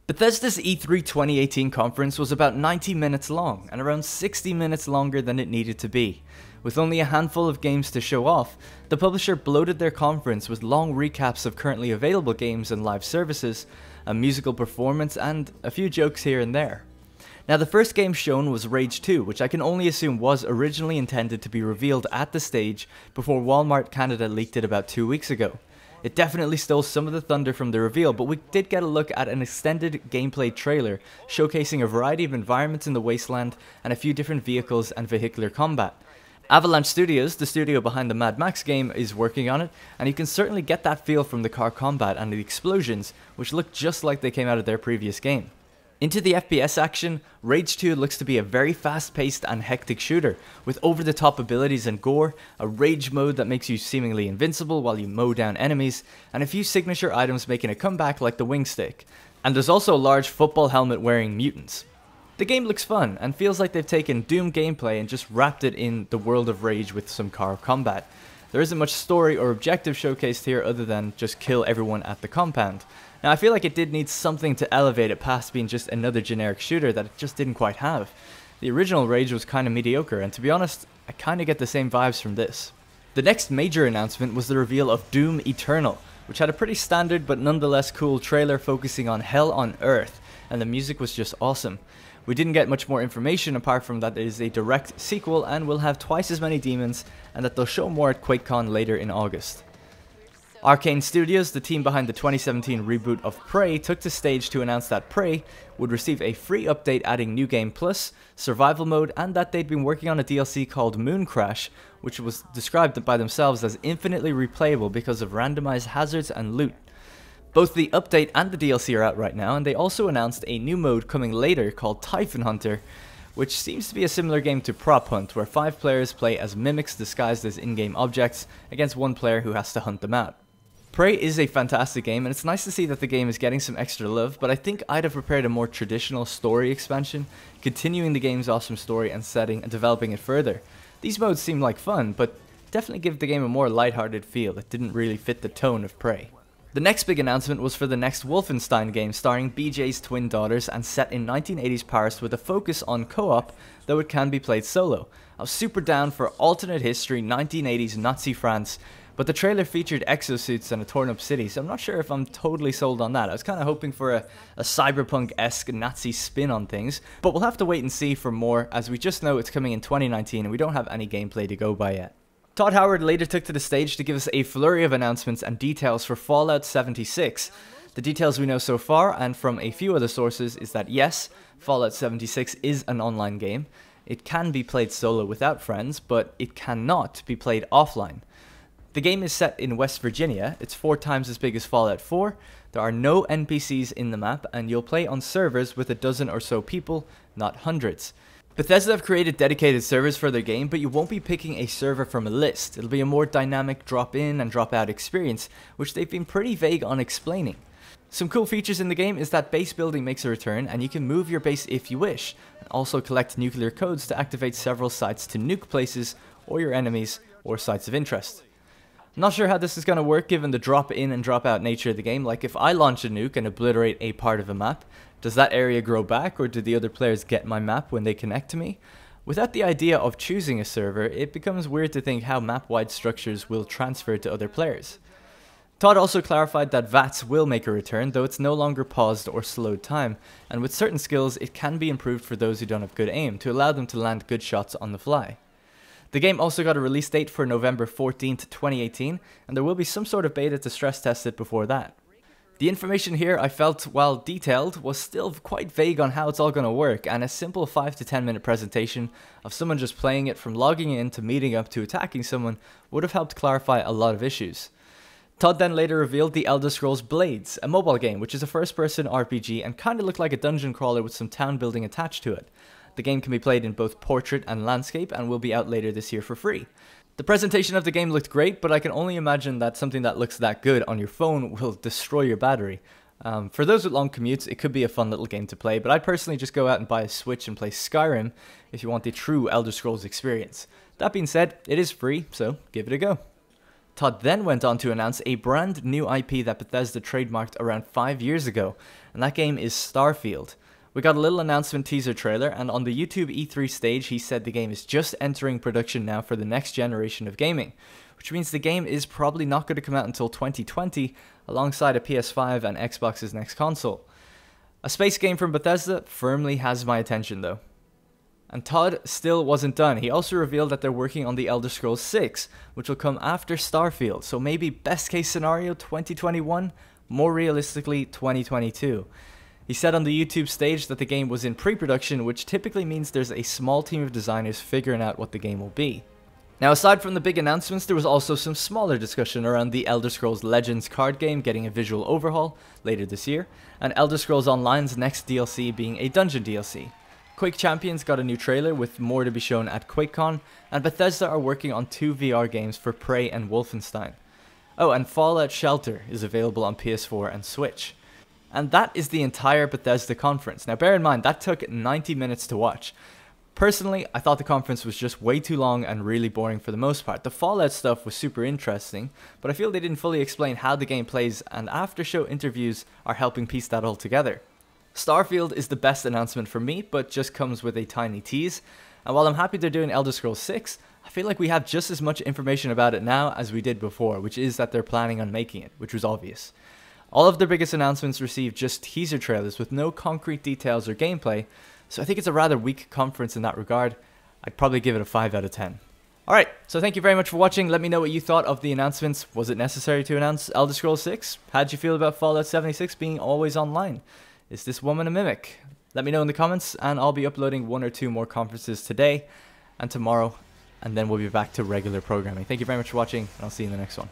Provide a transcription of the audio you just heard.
Bethesda's E3 2018 conference was about 90 minutes long, and around 60 minutes longer than it needed to be. With only a handful of games to show off, the publisher bloated their conference with long recaps of currently available games and live services, a musical performance, and a few jokes here and there. Now, the first game shown was Rage 2, which I can only assume was originally intended to be revealed at the stage before Walmart Canada leaked it about 2 weeks ago. It definitely stole some of the thunder from the reveal, but we did get a look at an extended gameplay trailer showcasing a variety of environments in the wasteland and a few different vehicles and vehicular combat. Avalanche Studios, the studio behind the Mad Max game, is working on it, and you can certainly get that feel from the car combat and the explosions, which look just like they came out of their previous game. Into the FPS action, Rage 2 looks to be a very fast-paced and hectic shooter, with over-the-top abilities and gore, a rage mode that makes you seemingly invincible while you mow down enemies, and a few signature items making a comeback like the wing stick. And there's also large football helmet wearing mutants. The game looks fun, and feels like they've taken Doom gameplay and just wrapped it in the world of Rage with some car combat. There isn't much story or objective showcased here other than just kill everyone at the compound. Now, I feel like it did need something to elevate it past being just another generic shooter that it just didn't quite have. The original Rage was kind of mediocre, and to be honest, I kind of get the same vibes from this. The next major announcement was the reveal of Doom Eternal, which had a pretty standard but nonetheless cool trailer focusing on Hell on Earth, and the music was just awesome. We didn't get much more information apart from that it is a direct sequel and will have twice as many demons, and that they'll show more at QuakeCon later in August. Arcane Studios, the team behind the 2017 reboot of Prey, took the stage to announce that Prey would receive a free update adding New Game Plus, Survival Mode, and that they'd been working on a DLC called Moon Crash, which was described by themselves as infinitely replayable because of randomized hazards and loot. Both the update and the DLC are out right now, and they also announced a new mode coming later called Typhon Hunter, which seems to be a similar game to Prop Hunt, where 5 players play as mimics disguised as in-game objects against 1 player who has to hunt them out. Prey is a fantastic game, and it's nice to see that the game is getting some extra love, but I think I'd have prepared a more traditional story expansion, continuing the game's awesome story and setting and developing it further. These modes seem like fun, but definitely give the game a more lighthearted feel that didn't really fit the tone of Prey. The next big announcement was for the next Wolfenstein game starring BJ's twin daughters and set in 1980s Paris with a focus on co-op, though it can be played solo. I was super down for alternate history 1980s Nazi France, but the trailer featured exosuits and a torn up city, so I'm not sure if I'm totally sold on that. I was kind of hoping for a cyberpunk-esque Nazi spin on things, but we'll have to wait and see for more, as we just know it's coming in 2019 and we don't have any gameplay to go by yet. Todd Howard later took to the stage to give us a flurry of announcements and details for Fallout 76. The details we know so far, and from a few other sources, is that yes, Fallout 76 is an online game. It can be played solo without friends, but it cannot be played offline. The game is set in West Virginia, it's 4 times as big as Fallout 4, there are no NPCs in the map, and you'll play on servers with a dozen or so people, not hundreds. Bethesda have created dedicated servers for their game, but you won't be picking a server from a list. It'll be a more dynamic drop-in and drop-out experience, which they've been pretty vague on explaining. Some cool features in the game is that base building makes a return, and you can move your base if you wish, and also collect nuclear codes to activate several sites to nuke places, or your enemies, or sites of interest. Not sure how this is going to work given the drop in and drop out nature of the game. Like, if I launch a nuke and obliterate a part of a map, does that area grow back, or do the other players get my map when they connect to me? Without the idea of choosing a server, it becomes weird to think how map-wide structures will transfer to other players. Todd also clarified that VATS will make a return, though it's no longer paused or slowed time, and with certain skills it can be improved for those who don't have good aim, to allow them to land good shots on the fly. The game also got a release date for November 14th, 2018, and there will be some sort of beta to stress test it before that. The information here, I felt, while detailed, was still quite vague on how it's all going to work, and a simple 5 to 10 minute presentation of someone just playing it from logging in to meeting up to attacking someone would have helped clarify a lot of issues. Todd then later revealed the Elder Scrolls Blades, a mobile game which is a first-person RPG and kinda looked like a dungeon crawler with some town building attached to it. The game can be played in both portrait and landscape and will be out later this year for free. The presentation of the game looked great, but I can only imagine that something that looks that good on your phone will destroy your battery. For those with long commutes, it could be a fun little game to play, but I'd personally just go out and buy a Switch and play Skyrim if you want the true Elder Scrolls experience. That being said, it is free, so give it a go. Todd then went on to announce a brand new IP that Bethesda trademarked around 5 years ago, and that game is Starfield. We got a little announcement teaser trailer, and on the YouTube E3 stage he said the game is just entering production now for the next generation of gaming, which means the game is probably not going to come out until 2020 alongside a PS5 and Xbox's next console. A space game from Bethesda firmly has my attention though. And Todd still wasn't done. He also revealed that they're working on the Elder Scrolls VI, which will come after Starfield, so maybe best case scenario 2021, more realistically 2022. He said on the YouTube stage that the game was in pre-production, which typically means there's a small team of designers figuring out what the game will be. Now, aside from the big announcements, there was also some smaller discussion around the Elder Scrolls Legends card game getting a visual overhaul later this year, and Elder Scrolls Online's next DLC being a dungeon DLC. Quake Champions got a new trailer with more to be shown at QuakeCon, and Bethesda are working on 2 VR games for Prey and Wolfenstein. Oh, and Fallout Shelter is available on PS4 and Switch. And that is the entire Bethesda conference. Now bear in mind, that took 90 minutes to watch. Personally, I thought the conference was just way too long and really boring for the most part. The Fallout stuff was super interesting, but I feel they didn't fully explain how the game plays, and after-show interviews are helping piece that all together. Starfield is the best announcement for me, but just comes with a tiny tease. And while I'm happy they're doing Elder Scrolls VI, I feel like we have just as much information about it now as we did before, which is that they're planning on making it, which was obvious. All of their biggest announcements received just teaser trailers with no concrete details or gameplay, so I think it's a rather weak conference in that regard. I'd probably give it a 5 out of 10. Alright, so thank you very much for watching. Let me know what you thought of the announcements. Was it necessary to announce Elder Scrolls VI? How'd you feel about Fallout 76 being always online? Is this woman a mimic? Let me know in the comments, and I'll be uploading 1 or 2 more conferences today and tomorrow, and then we'll be back to regular programming. Thank you very much for watching, and I'll see you in the next one.